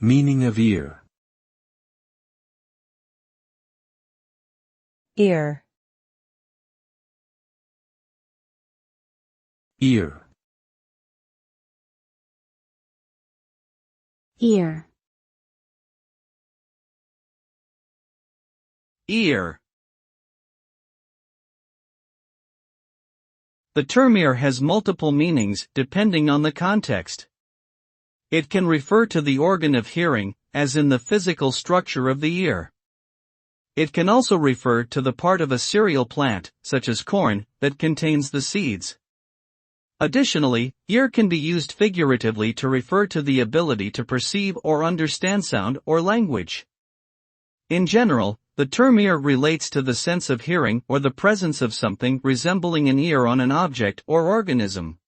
Meaning of ear. Ear. Ear. Ear. Ear. The term ear has multiple meanings depending on the context. It can refer to the organ of hearing, as in the physical structure of the ear. It can also refer to the part of a cereal plant, such as corn, that contains the seeds. Additionally, ear can be used figuratively to refer to the ability to perceive or understand sound or language. In general, the term ear relates to the sense of hearing or the presence of something resembling an ear on an object or organism.